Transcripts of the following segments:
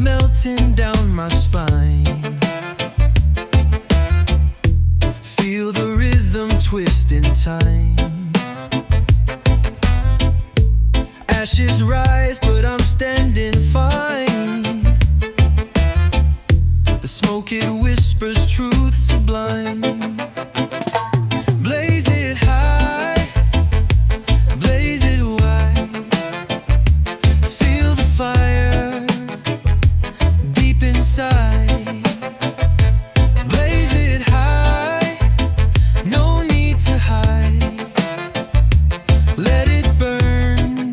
melting down my spine. Feel the rhythm twist in time. Ashes rise, but I'm standing fine. The smoke, it whispers truth sublime. Blaze it high, blaze it wide. Feel the fire deep inside. Blaze it high, no need to hide. Let it burn,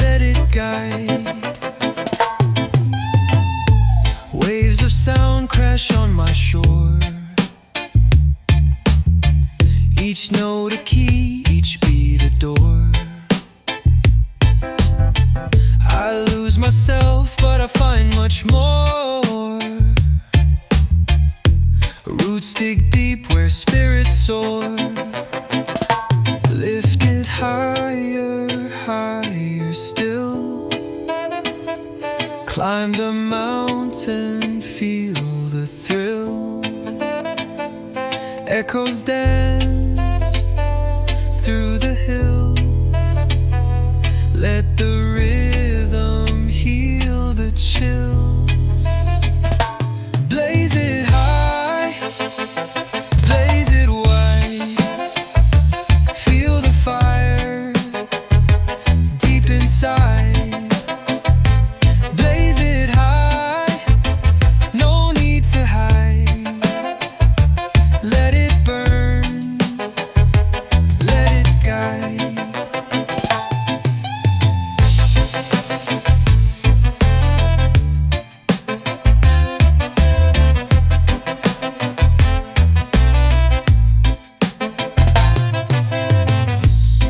let it guide. Waves of sound crash on my shore. Each note a key, each beat a door. I lose myself, but I find much more. Roots dig deep where spirits soar. Lifted higher, higher still. Climb the mountain, feel the thrill. Echoes dance through the hills. Let the rhythm heal the chills. Blaze it high, blaze it wide. Feel the fire deep inside. Blaze it high, no need to hide. Let it burn, let it guide.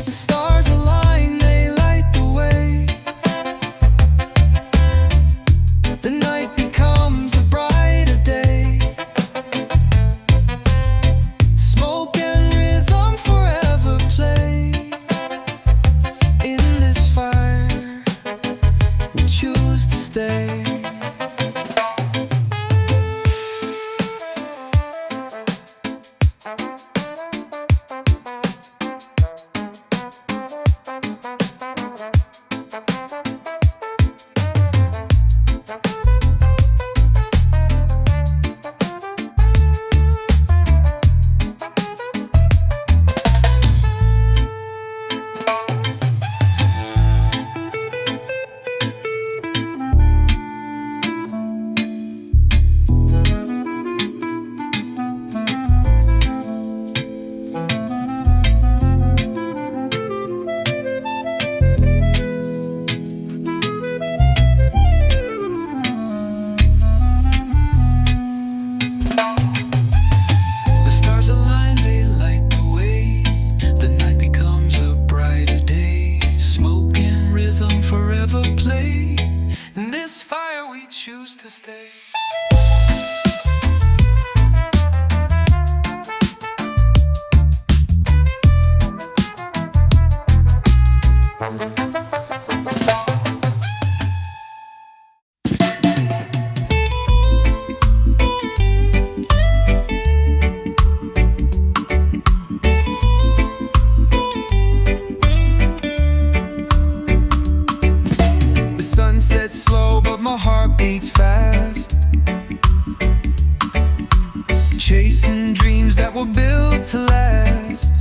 The stars align, they light the way. The night becomes a brighter day. Smoke and rhythm forever play. In this fire, we choose to stay. The stars align, they light the way. The night becomes a brighter day. Smoke and rhythm forever play. In this fire we choose to stay. The sun sets slow, but my heart beats fast. Chasing dreams that were built to last.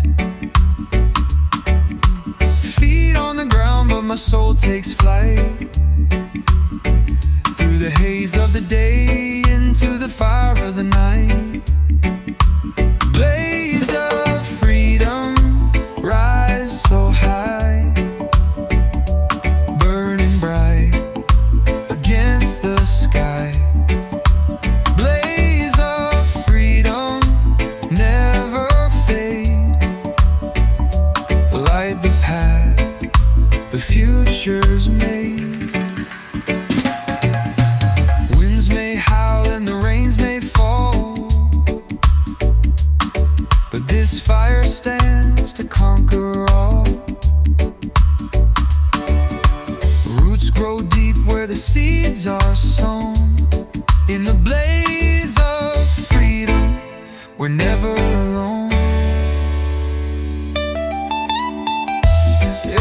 Feet on the ground, but my soul takes flight. Through the haze of the day, into the fire of the night. Blaze of freedom, rise so high. Burning bright against the sky. Blaze of freedom, never fade. Light the path, the future's made. Winds may howl seeds are sown in the blaze of freedom. We're never alone.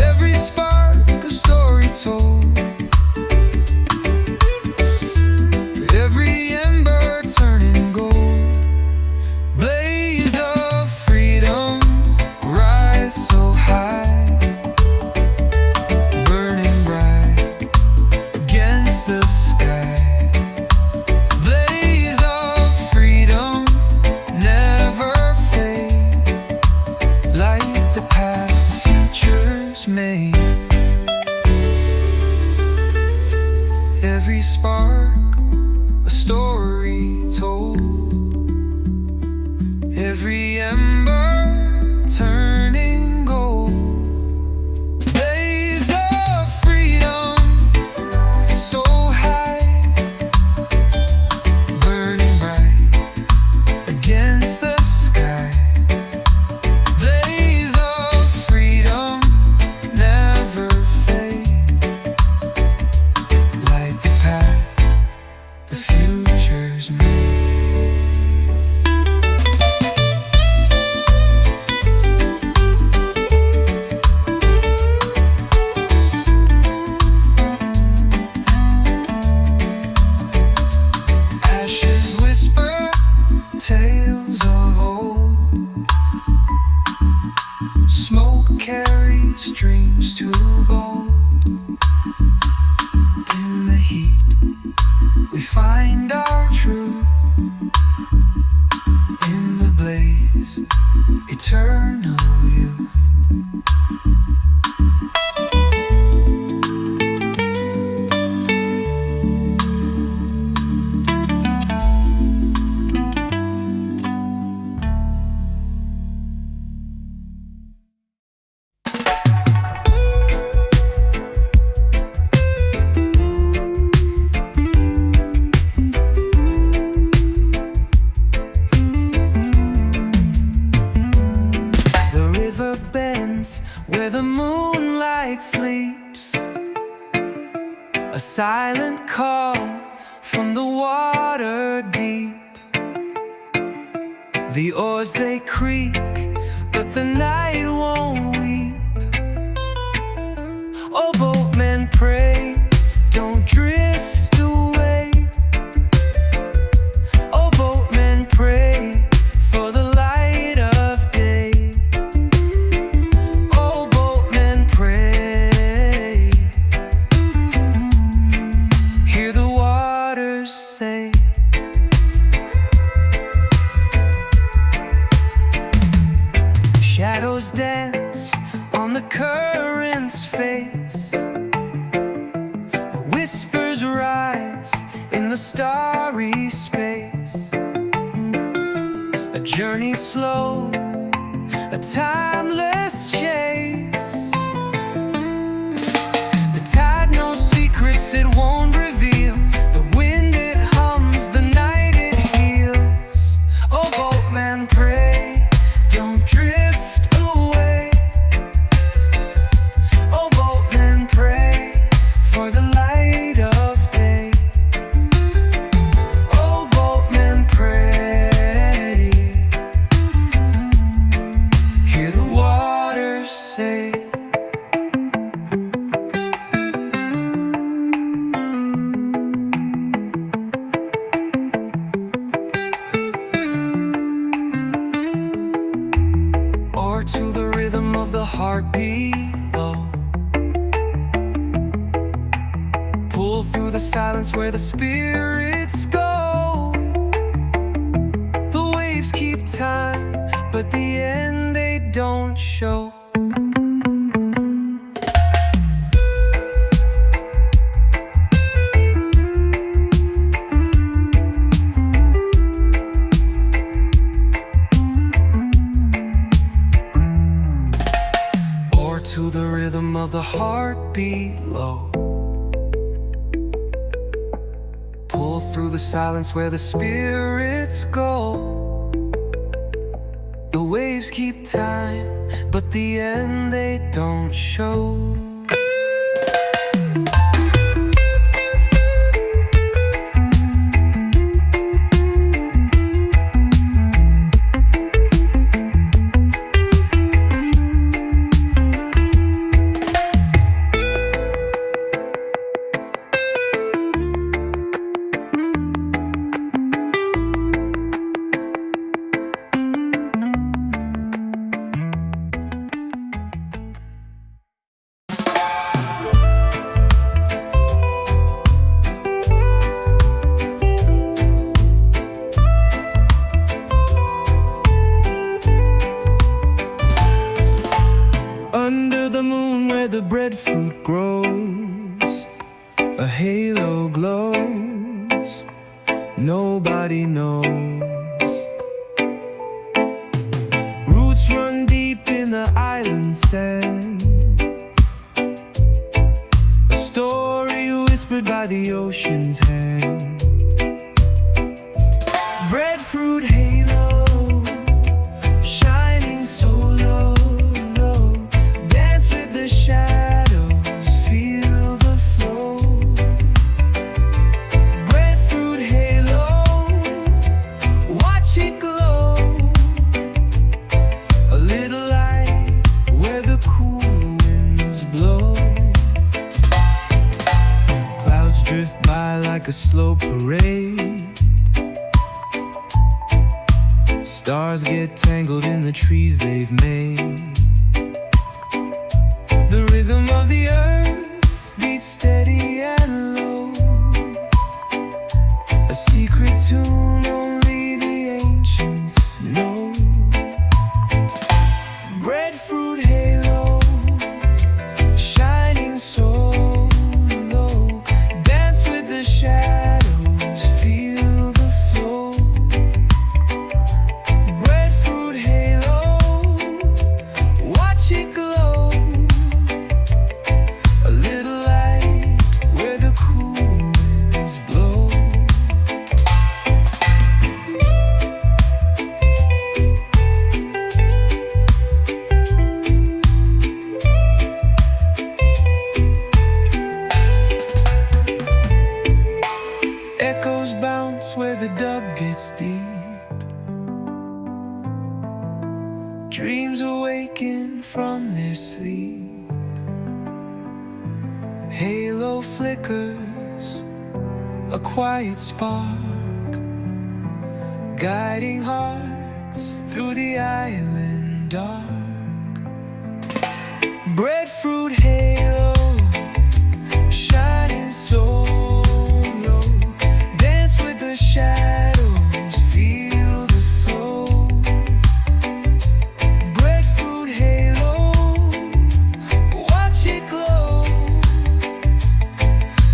Every spark a story told, every ember turning gold. Blaze of freedom, rise so high, burning bright against the sky. Blaze of freedom, never fade, light the path the future's made. Every spark a story told, every ember turning gold. Blaze of freedom, so high, burning bright against the sky. Blaze of freedom, never fade, light the path the future's made. Ashes whisper tales of old, smoke carries dreams too bold. In the heat we find our truth, in the blaze eternal youth. The river bends where the moonlight sleeps, a silent call from the water deep. The oars they creak, but the night won't weep. Oh, boatmen, pray, don't drift away. Oh, boatmen, pray for the light of day. Oh, boatmen, pray, hear the waters say. Shadows dance on the current's face, whispers rise in the starry space. A journey slow, a timeless chase. The tide knows secrets it won't reveal. The wind it hums, the night it heals. Oh, boatman, pray, don't drift away. Oh, boatman, pray for the light of day. Oh, boatman, pray, hear the waters say. Or to the rhythm of the heartbeat low, pull through the silence where the spirits go. The waves keep time, but the end they don't show. Or to the rhythm of the heartbeat low, pull through the silence where the spirits go. The waves keep time, but the end they don't show. years, nobody knows. Roots run deep in the island sand, a story whispered by the ocean's hand. Breadfruit halo, shining so low, low. Dance with the shadows, feel the flow. Breadfruit halo, watch it glow. A little light where the cool winds blow. Clouds drift by like a slow parade. Stars get tangled in the trees they've made. The rhythm of the earth beats steady and low, a secret tune only the ancients know. Breadfruit halo, shining so low. Dance with the shadows, feel the flow. Breadfruit halo, watch it glow. A little light where the cool winds blow. Echoes bounce where the dub gets deep. Dreams awaken from their sleep. Halo flickers, a quiet spark, guiding hearts through the island dark. Breadfruit halo, shining so low. Dance with the shadows, feel the flow. Breadfruit halo, watch it glow.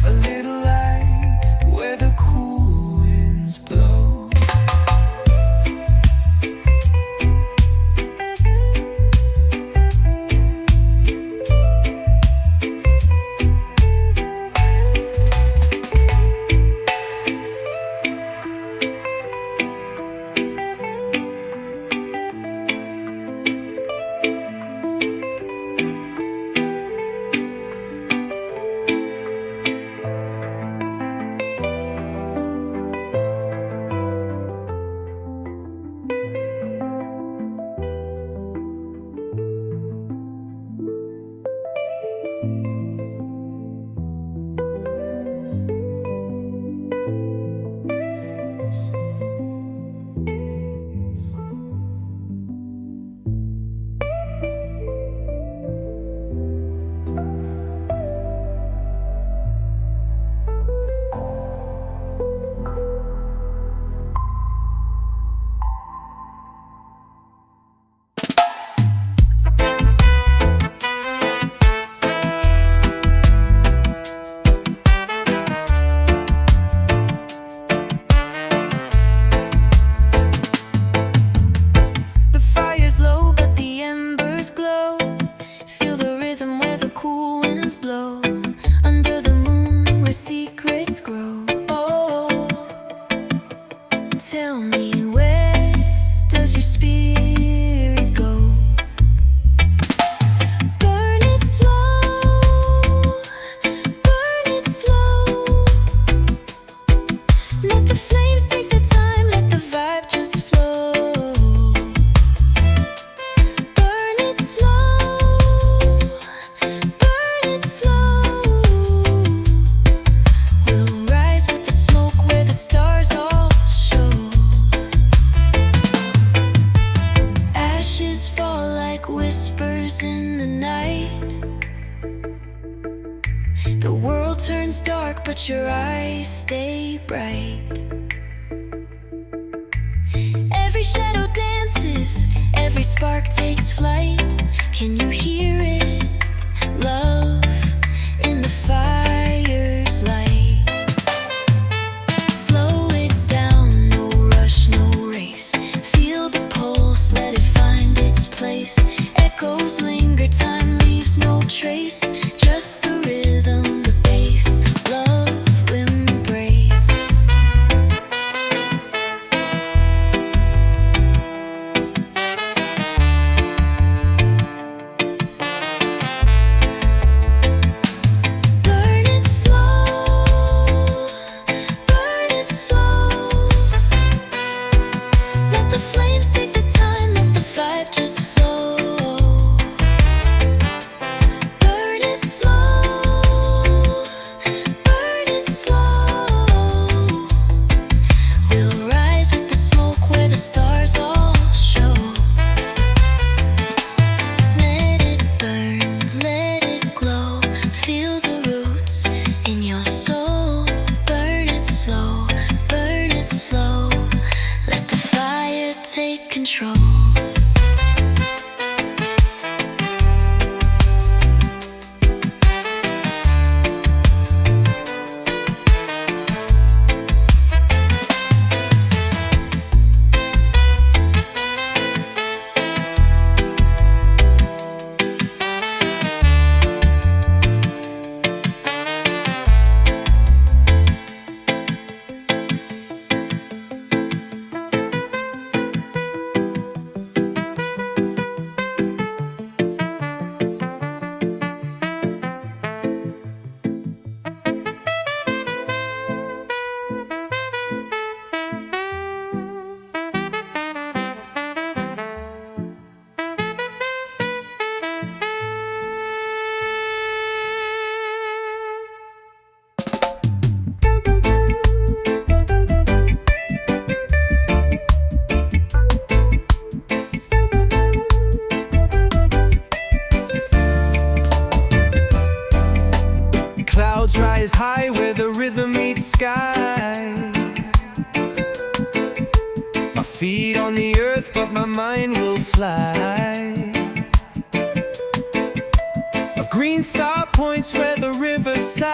A little light where the cool winds blow. The fire's low, but the embers glow. Feel the rhythm where the cool winds blow. Under the moon where secrets grow. Oh, tell me, where does your spirit go? Burn it slow, burn it slow. Let the flames take the time, let the vibe just flow. Burn it slow, burn it slow. We'll rise with the smoke where the stars all show. sky. My feet on the earth, but my mind will fly. A green star points where the riverside.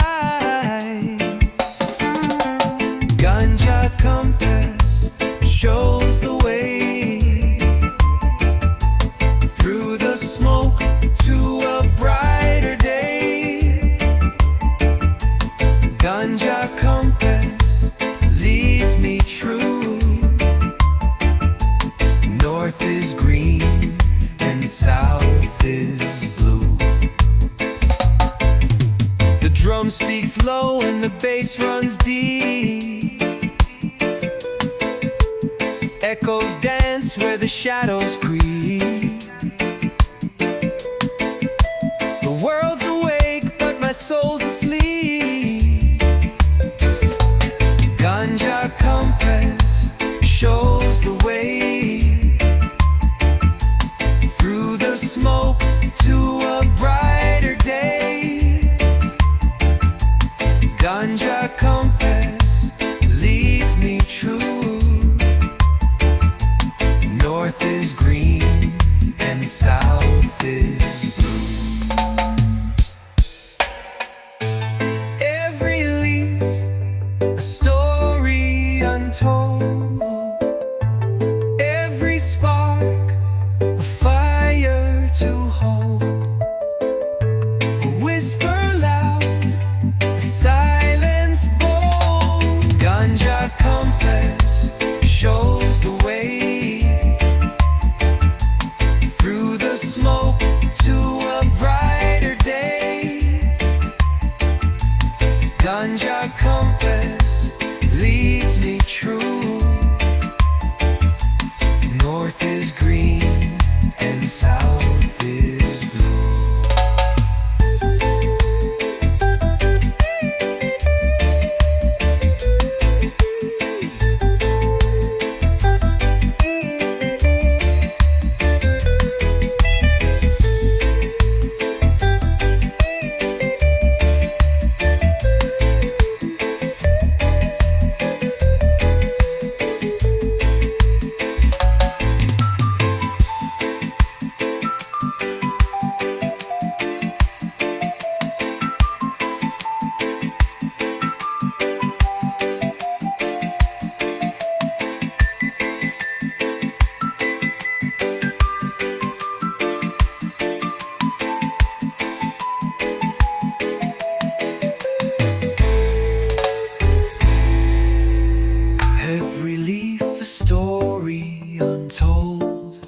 Ganja compass shows the way through the smoke to a brighter day. Ganja compass leads me true. North is green and south is blue. The drum speaks low and the bass runs deep. Echoes dance where the shadows creep. The world's awake but my soul's asleep. Ganja compass shows the way through the smoke to a brighter day. Ganja compass leads me true. North is green and south is blue. Every leaf a story untold. Every spark a fire to hold. A whisper loud, silence bold. Ganja compass shows the way through the smoke to a brighter day. Ganja compass leads me true. North is green and south is blue. Every leaf a story untold.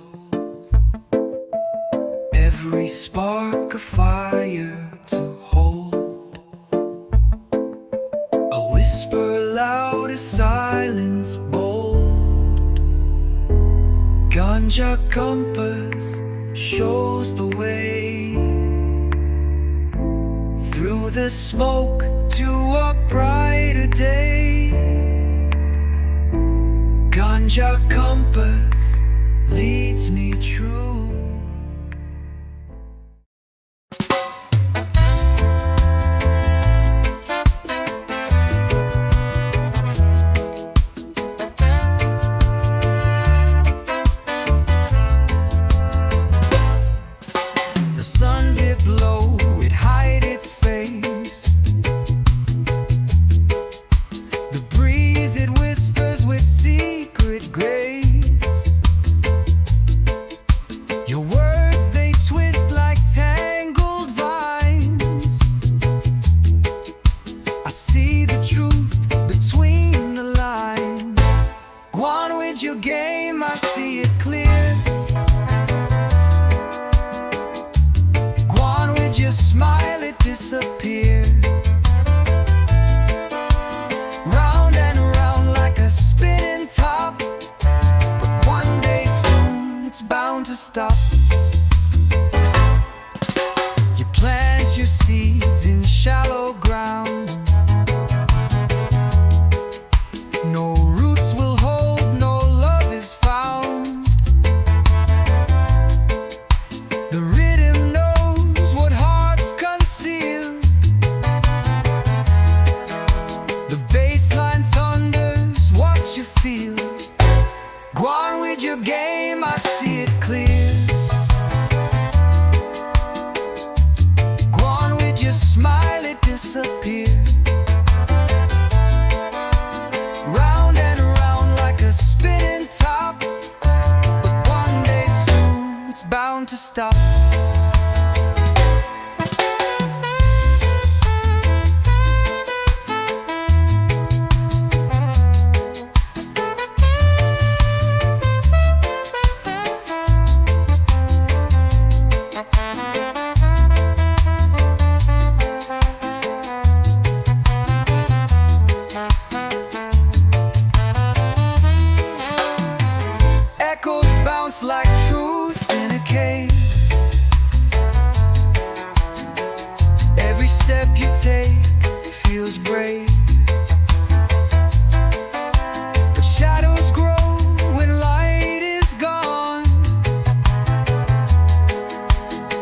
Every spark a fire to hold. A whisper loud, a silence bold. Ganja compass shows the way through the smoke to a brighter day. Ganja compass leads me true. The sun did blow, it hid its face. The breeze it whispers with secret grace. Your words they twist like tangled vines. I see the truth between the lines. Gwaan with your game, I see it clear. Gwaan with your smile, it disappears. Round and round like a spinning top. But one day soon it's bound to stop. You plant your seeds in shallow ground. No roots will hold, no love is found. The rhythm knows what hearts conceal. The bass bound to stop. Like truth in a cave. Every step you take feels brave, but shadows grow when light is gone.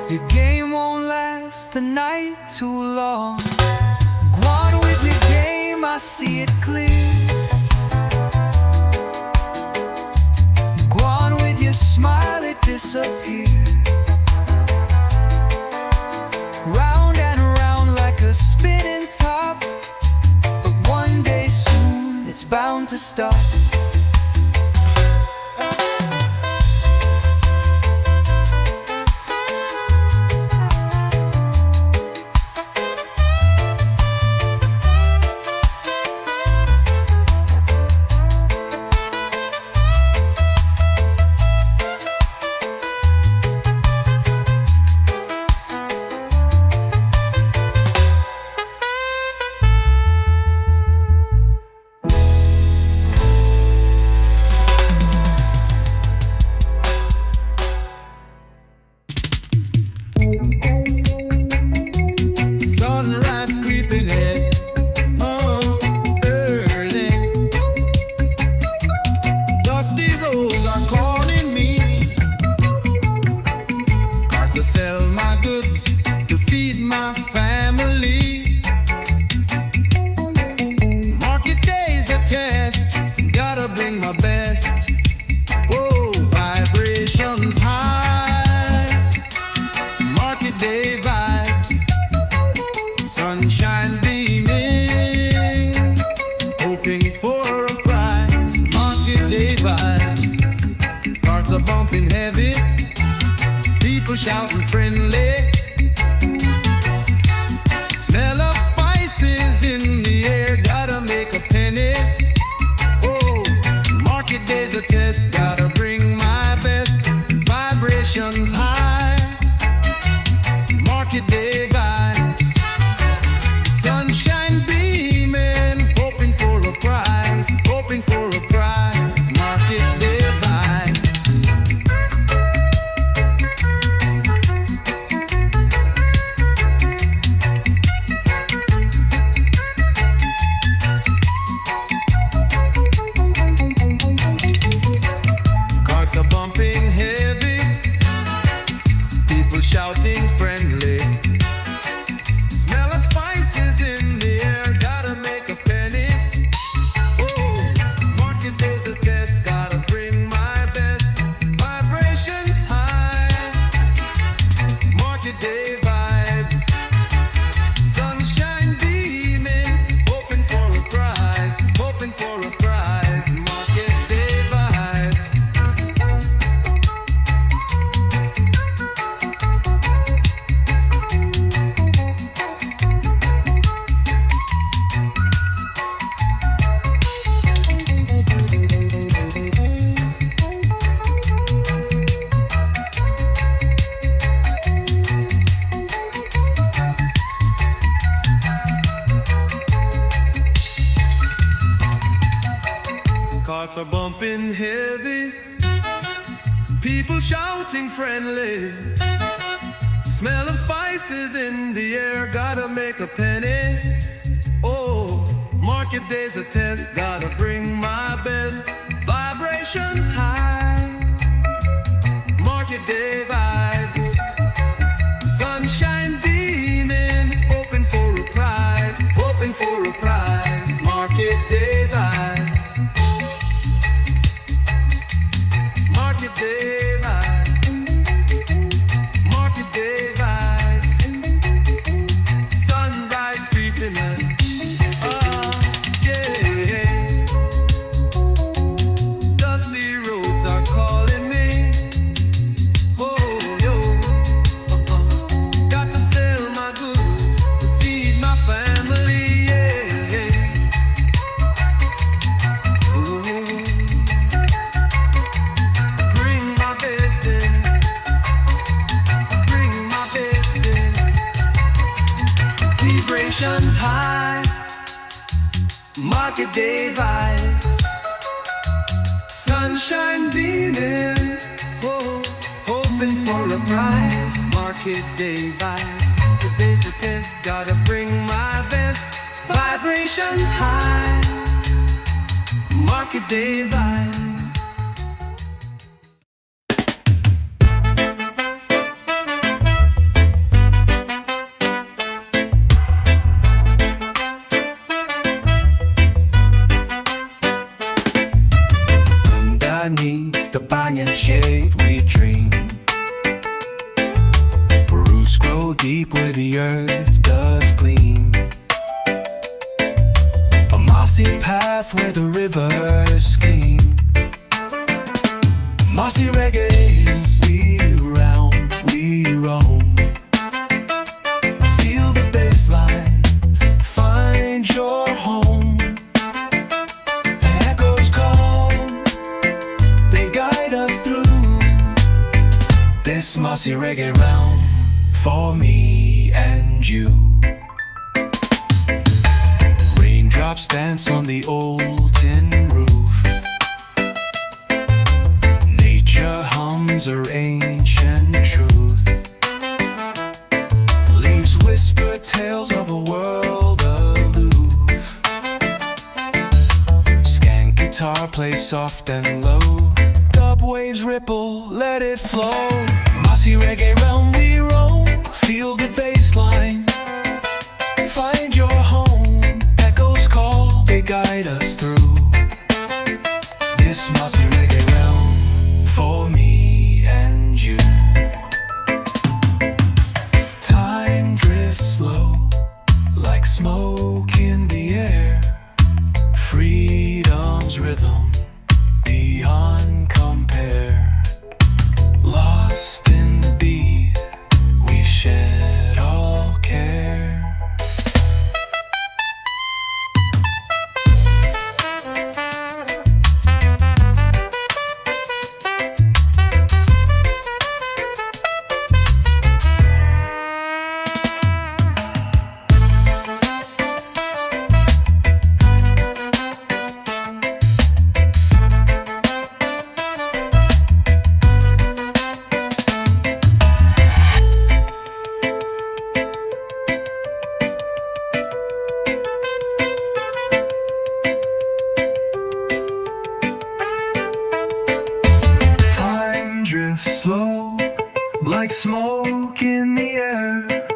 Your game won't last the night too long. Gwaan with your game, I see it clear. Smile, it disappears. Round and round like a spinning top, but one day soon it's bound to stop. Shouting friendly, smell of spices in the air, gotta make a penny. Oh, market day's a test, gotta bring my best, vibrations high, market day vibes, sunshine beaming, hoping for a prize, hoping for a prize, market day vibes. Shouting friendly, smell of spices in the air, gotta make a penny. Oh, market day's a test, gotta bring my best, vibrations high, market day vibes, sunshine beaming, hoping for a prize, hoping for a prize, market day vibes. Carts are bumping heavy, people shouting friendly, smell of spices in the air, gotta make a penny. Oh, market day's a test, gotta bring my best, vibrations high, market day vibes, sunshine beaming, hoping for a prize, hoping for a prize, market day vibes. Market day vibes, market day vibes, sunrise creeping in, oh yeah, market day vibes. Sunshine beaming, oh, hoping for a prize. Market day vibes. Today's a test, gotta bring my best. Vibrations high. Market day vibes. Underneath the banyan shade we dream. Roots grow deep where the earth does gleam. A mossy path where the rivers gleam. Mossy reggae, we roam. Feel the bassline, find your home. Echoes call, they guide us through this mossy reggae realm for me and you. Raindrops dance on the old tin roof. Nature hums her ancient truth. Leaves whisper tales of a world aloof. Skank guitar plays soft and low. Dub waves ripple, let it flow. Mossy reggae realm we roam. Feel the bassline, find your home. Echoes call, they guide us through this mossy reggae realm for me and you. Time drifts slow, like smoke in the air. Freedom's rhythm, beyond compare. Lost in the beat, we've shed all care. Drifts slow, like smoke in the air.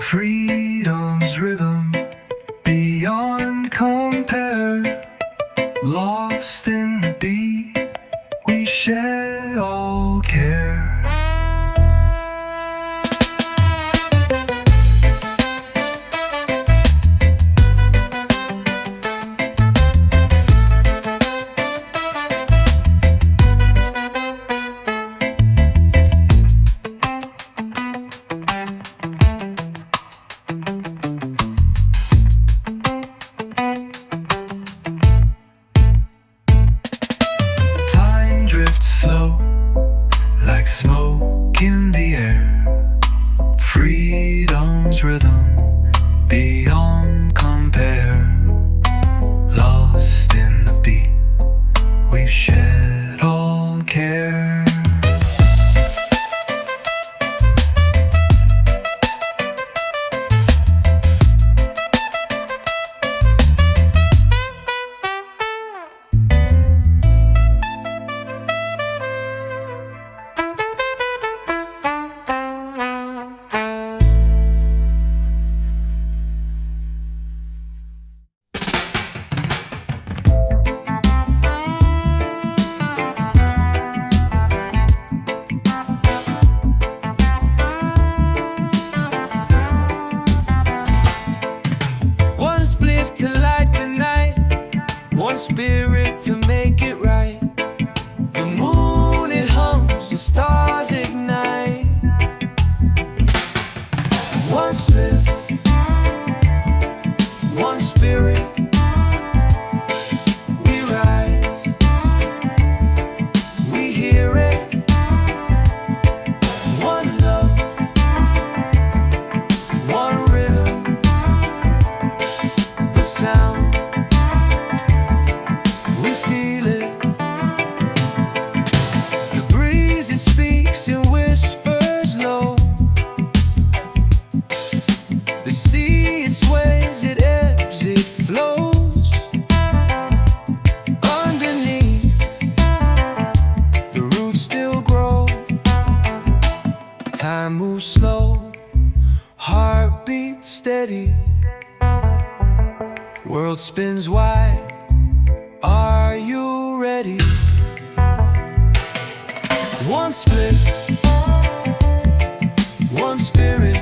Freedom's rhythm, beyond compare. Lost in the beat, we shed all care. Slow, like smoke in the air. Freedom's rhythm, beyond compare. Lost in the beat, we've shed all care. One spirit to make it right. The moon it hums, the stars ignite. One spliff, one spirit. We rise, we hear it. One love, one rhythm. The sound One spliff, one spirit.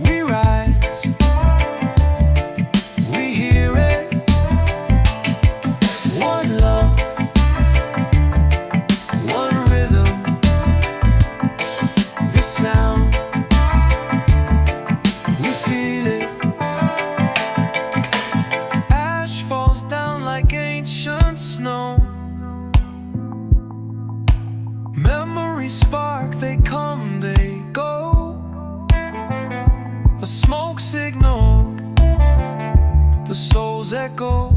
We rise, we hear it. One love, one rhythm. This sound, we feel it. Ash falls down like ancient snow. Memories spark, they come, they go. A smoke signal, the soul's echo.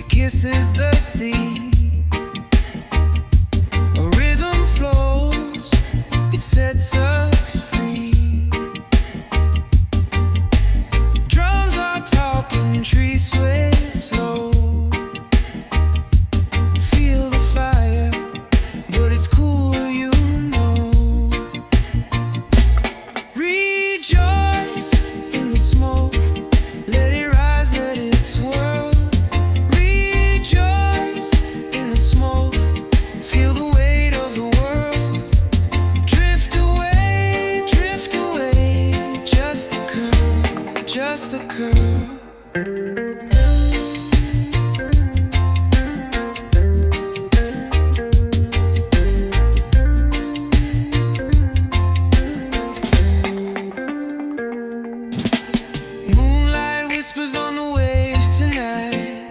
Kisses the sea, a rhythm flows, it sets us free. Drums are talking, trees sway slow. Feel the fire, but it's cool, you know. Rejoice in the smoke, let it rise, let it swirl. Just a curl. Moonlight whispers on the waves tonight.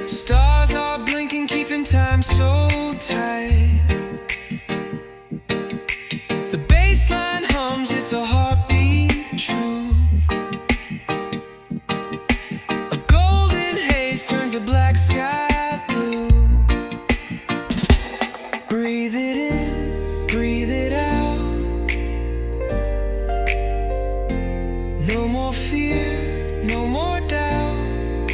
Stars are blinking, keeping time so tight. The bassline hums, it's a heartbeat true. A golden haze turns the black sky blue. Breathe it in, breathe it out. No more fear, no more doubt.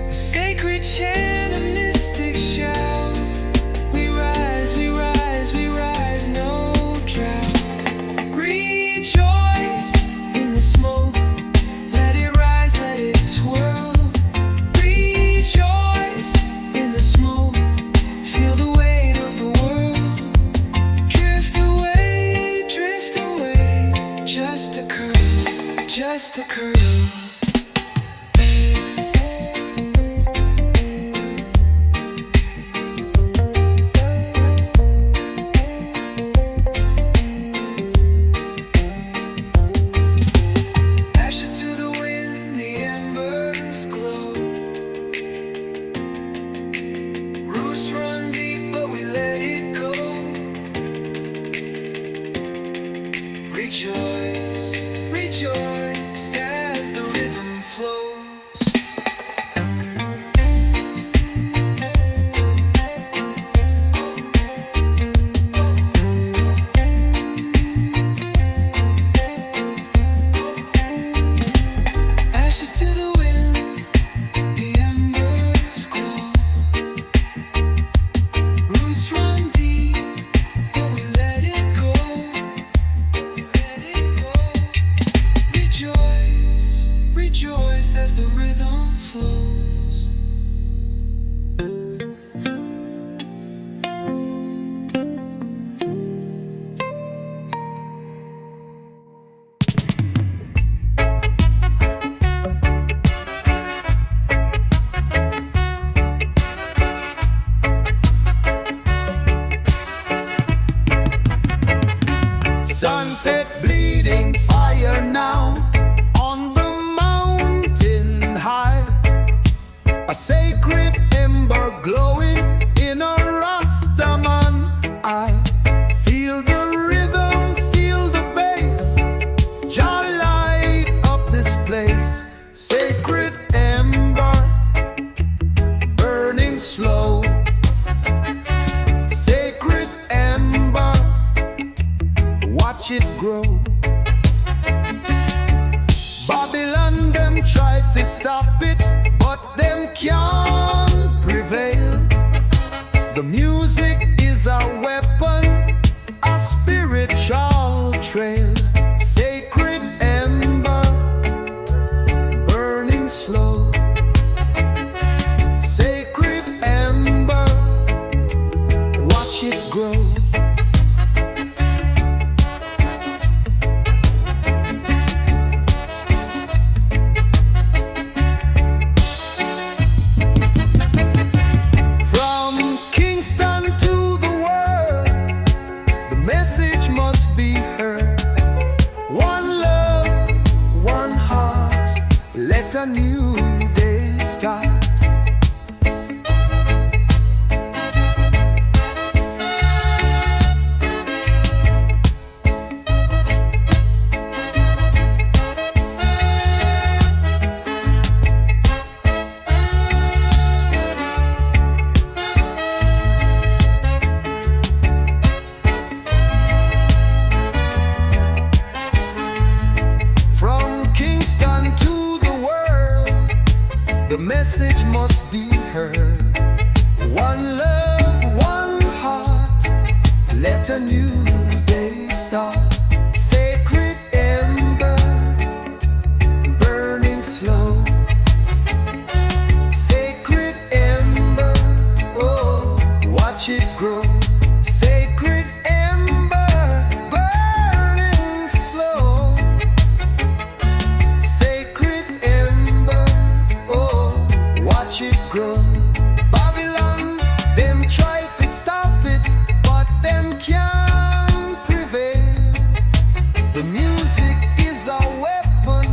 A sacred chant, a mystic shout. We rise, we rise, we rise, no drought. Rejoice in the smoke, let it rise, let it twirl. Rejoice in the smoke, feel the weight of the world. Drift away, just a curl, just a curl. Ashes to the wind, the embers glow. Roots run deep, but we let it go. Rejoice, rejoice as set bleeding fire now on the mountain high. A sacred ember glowing in a Rastaman eye. Feel the rhythm, feel the bass. Jah light up this place. Sacred ember burning slow. Sacred ember, watch it grow. Babylon them try to stop it, but them can't prevail. The music is a weapon, a spiritual trail. Sacred ember burning slow. Sacred ember, watch it grow. From Kingston to the world, the message must be heard. One love, one heart, let a new day start. From Kingston to the world, the message must be heard. One love, one heart, let a new day start. Sacred ember, burning slow. Sacred ember, oh, watch it grow. Sacred ember, burning slow. Sacred ember, oh, watch it grow. Babylon, them try to stop it, but them can't prevail. The music is a weapon,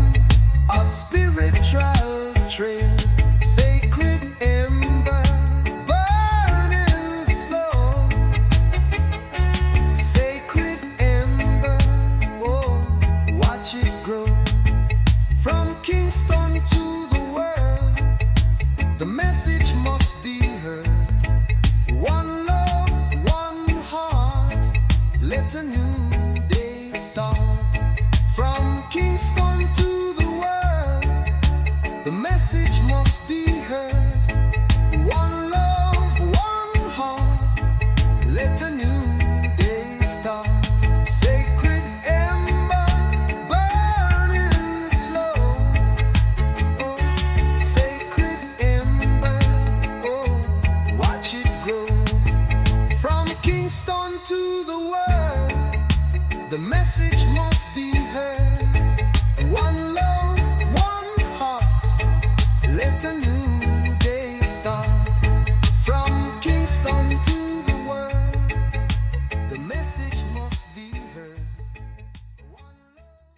a spiritual trail. Sacred ember, burning slow. Sacred ember, oh, watch it grow. From Kingston to the world, the message must be heard. One love, one heart, let a new day start. From Kingston to the world, the message must be heard. One love, one heart, let a new day start. Sacred ember, burning slow. Oh, sacred ember, oh, watch it grow. From Kingston to the world, the message must be heard. One love, one heart, let a new day start. From Kingston to the world, the message must be heard. One love.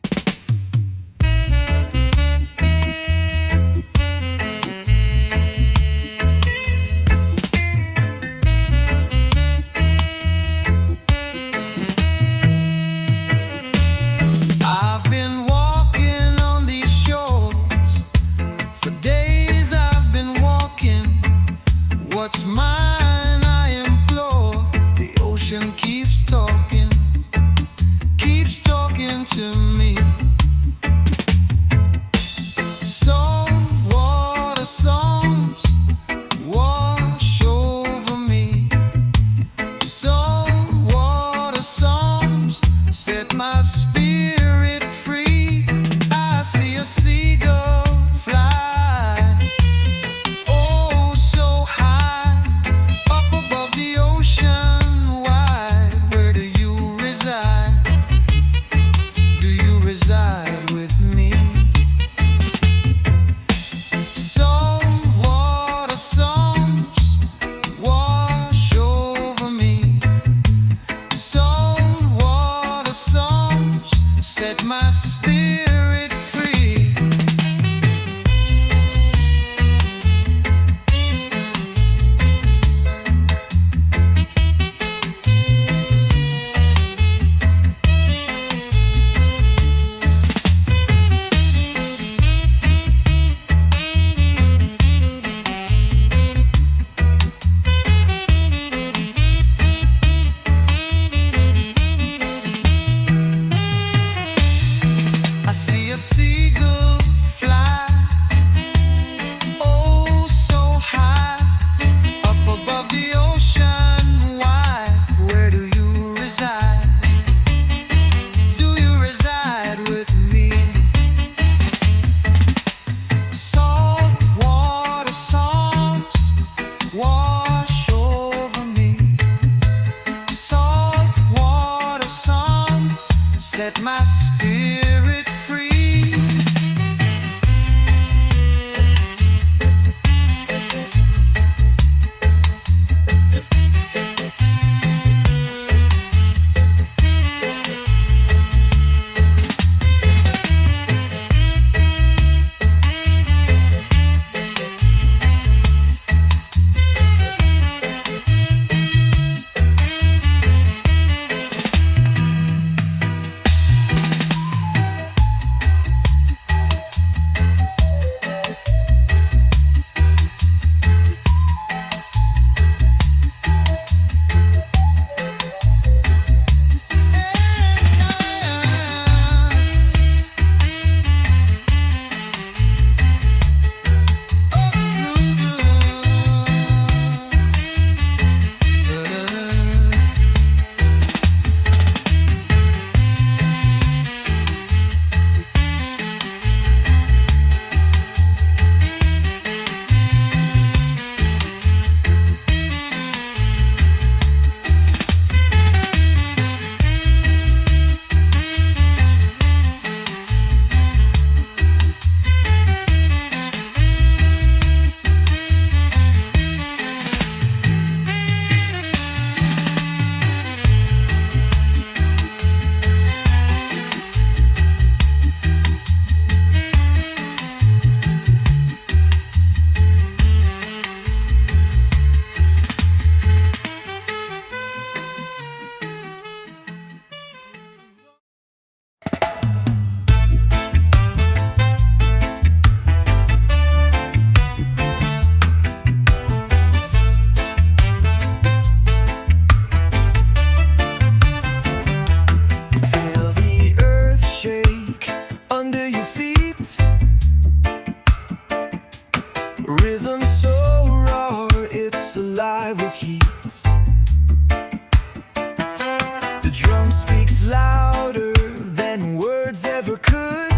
The drum speaks louder than words ever could.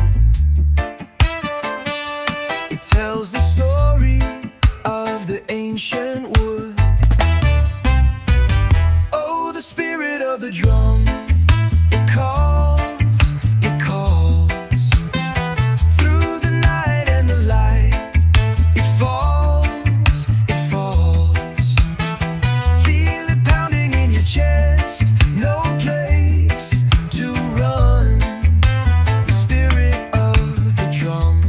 It tells the story of the ancient wood. Oh, the spirit of the drum, it calls, it calls. Through the night and the light, it falls, it falls. Feel it pounding in your chest, no place to run. The spirit of the drum,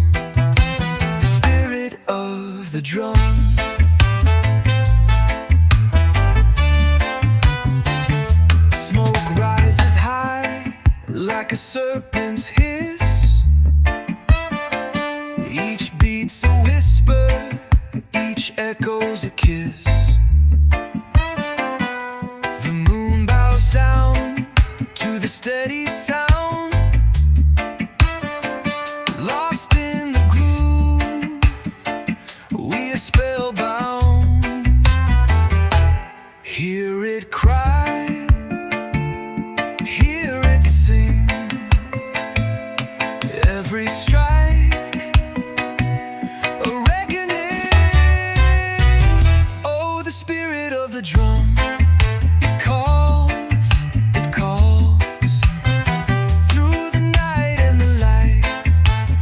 the spirit of the drum. Smoke rises high like a serpent's hiss. Each beat's a whisper, each echo's a kiss. The moon bows down to the steady sound. Lost in the groove, we are spellbound. Hear it cry, hear it sing. Every strike, a reckoning. Oh, the spirit of the drum, it calls, it calls. Through the night and the light,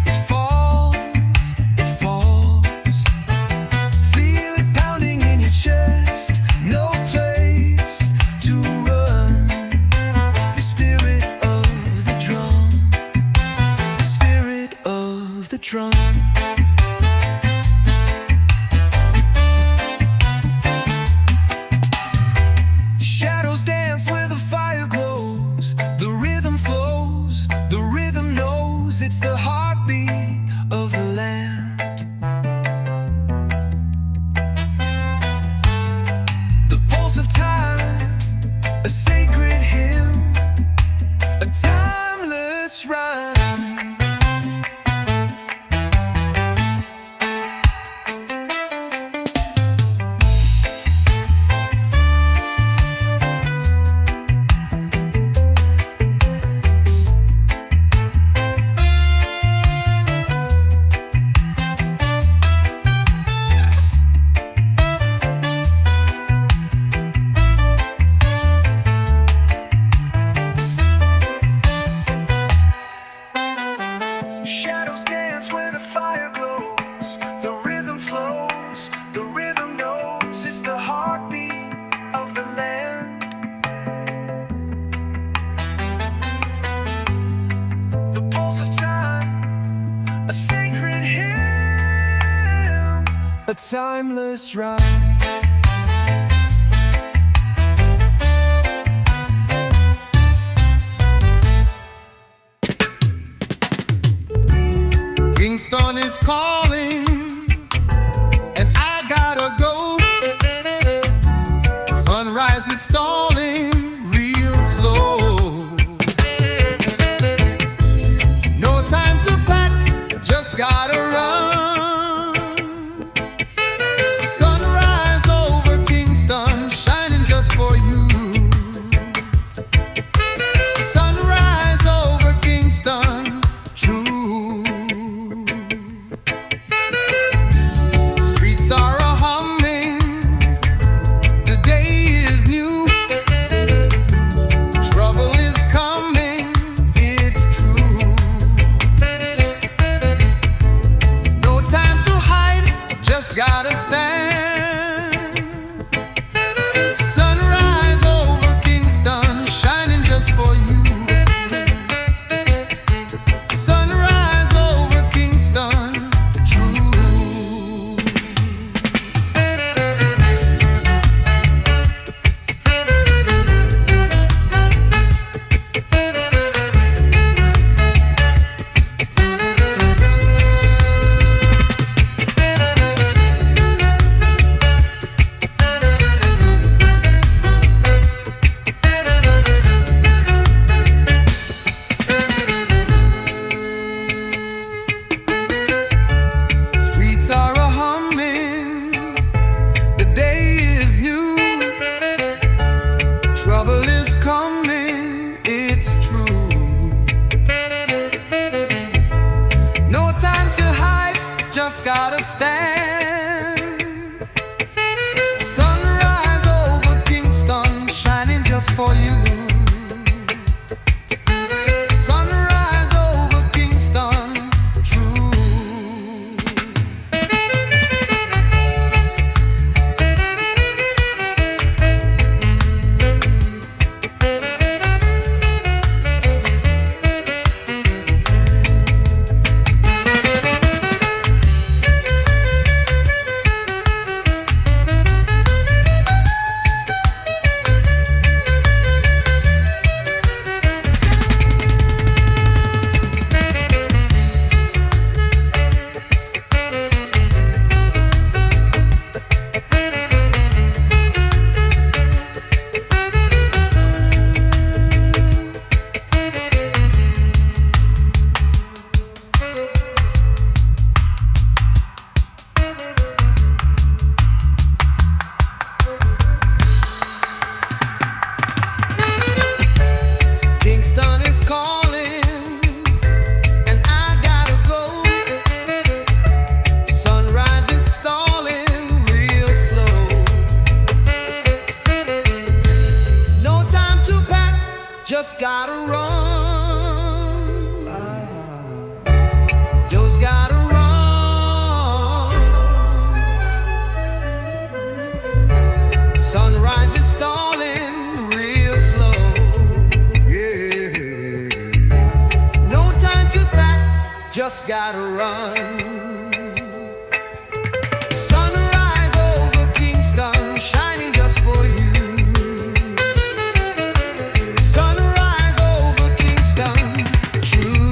it falls, it falls. Feel it pounding in your chest, no place to run. The spirit of the drum, the spirit of the drum. Shadows dance where the fire glows. The rhythm flows, the rhythm knows it's the heartbeat of the land. The pulse of time, a sacred hymn, a timeless rhyme. Shadows dance where the fire glows. The rhythm flows, the rhythm knows it's the heartbeat of the land. The pulse of time, a sacred hymn, a timeless rhyme. Kingston is calling, and I gotta go. Sunrise is stalling real slow. No time to pack, just gotta run. Sunrise over Kingston, shining just for you. Sunrise over Kingston, true. Streets are a humming, the day is new. just gotta run. Just gotta run. Sunrise is stalling real slow. Yeah. No time to back, just gotta run. Sunrise over Kingston, shining just for you. Sunrise over Kingston, true.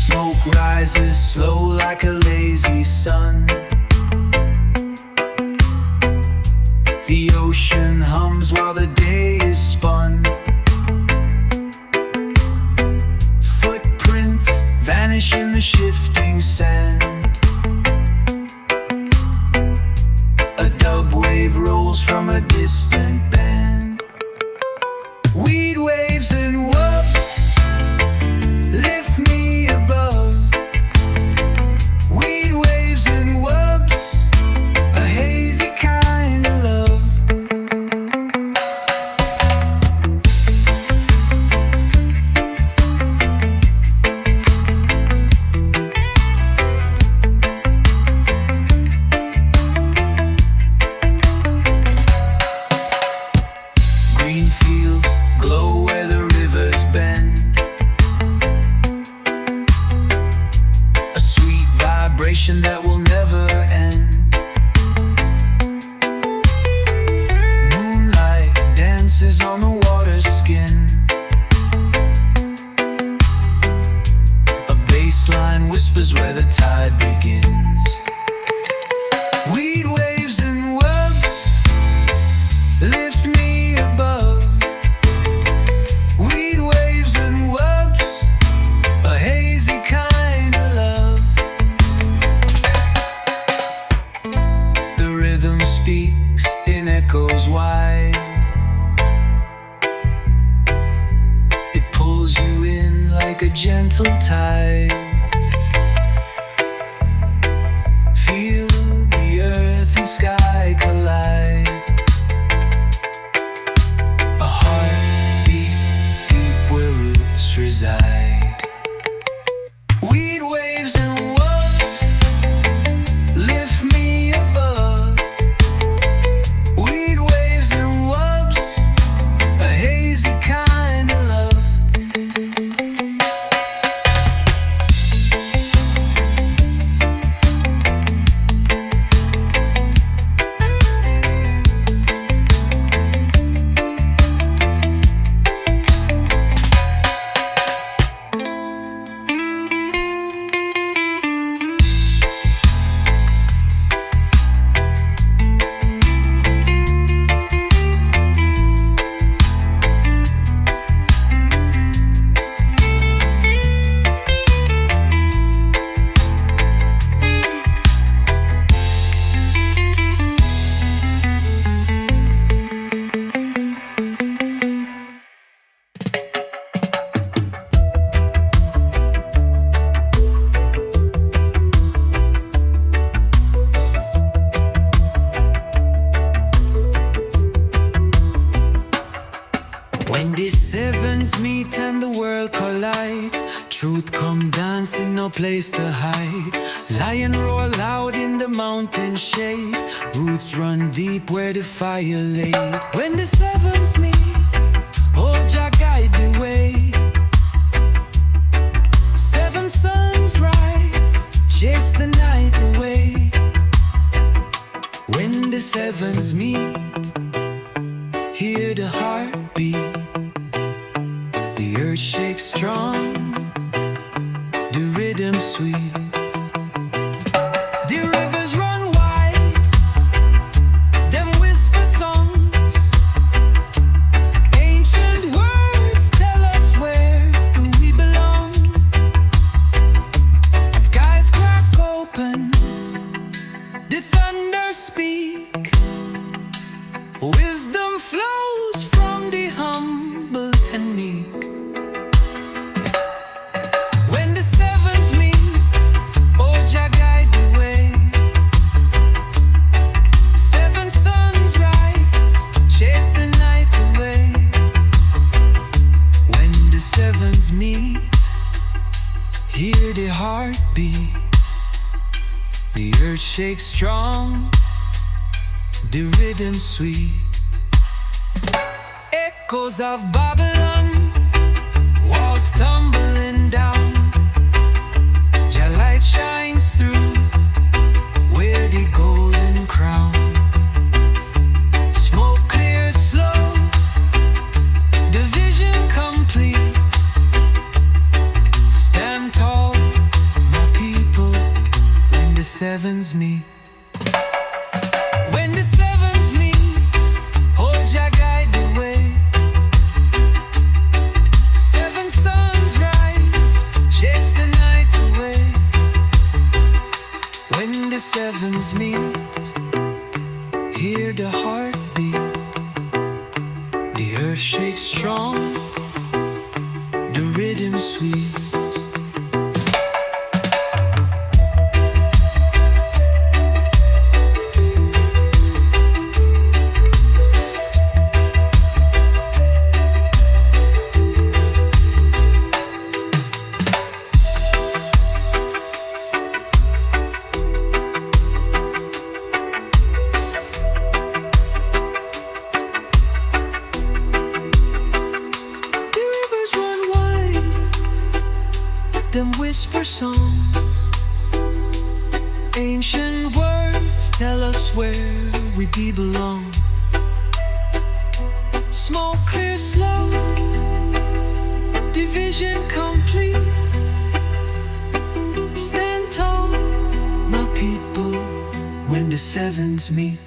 Smoke rises slow like a lazy sun. The ocean hums while the day is spun. Footprints vanish in the shifting sand. A dub wave rolls from a distant band. Weed waves and wubs lift me above. Weed waves and wubs, a hazy kind of love. Green fields glow where the rivers bend. A sweet vibration that will never end. Moonlight dances on the water's skin. A bassline whispers where the tide begins. Weed waves and wubs lift me above. Weed waves and wubs, a hazy kind of love. The rhythm speaks in echoes wide. It pulls you in like a gentle tide. Feel the earth and sky collide. A heartbeat deep where roots reside. Weed waves and wubs lift me above. Weed waves and wubs, a hazy kind of love. When the sevens meet and the world collide, truth come dancing, no place to hide. Lion roar loud in the mountain shade. Roots run deep where the fire laid. When the sevens meet, oh Jah guide the way. Seven suns rise, chase the night away. When the sevens meet, hear the heartbeat. The earth shakes strong, the rhythm sweet. The rivers run wide, them whisper songs. Ancient words tell us where we belong. sevens meet, hear the heartbeat. The earth shakes strong, the rhythm sweet. Echoes of Babylon, walls tumbling down. Your light shines through, wear the golden crown. Smoke clears slow, the vision complete. Stand tall, my people, when the sevens meet. When the sevens meet, hold your guide the way. Seven suns rise, chase the night away. When the sevens meet, hear the heartbeat. The earth shakes strong, the rhythm sweet. Them whisper songs, ancient words tell us where we belong. Smoke clear slow, division complete. Stand tall, my people, when the sevens meet.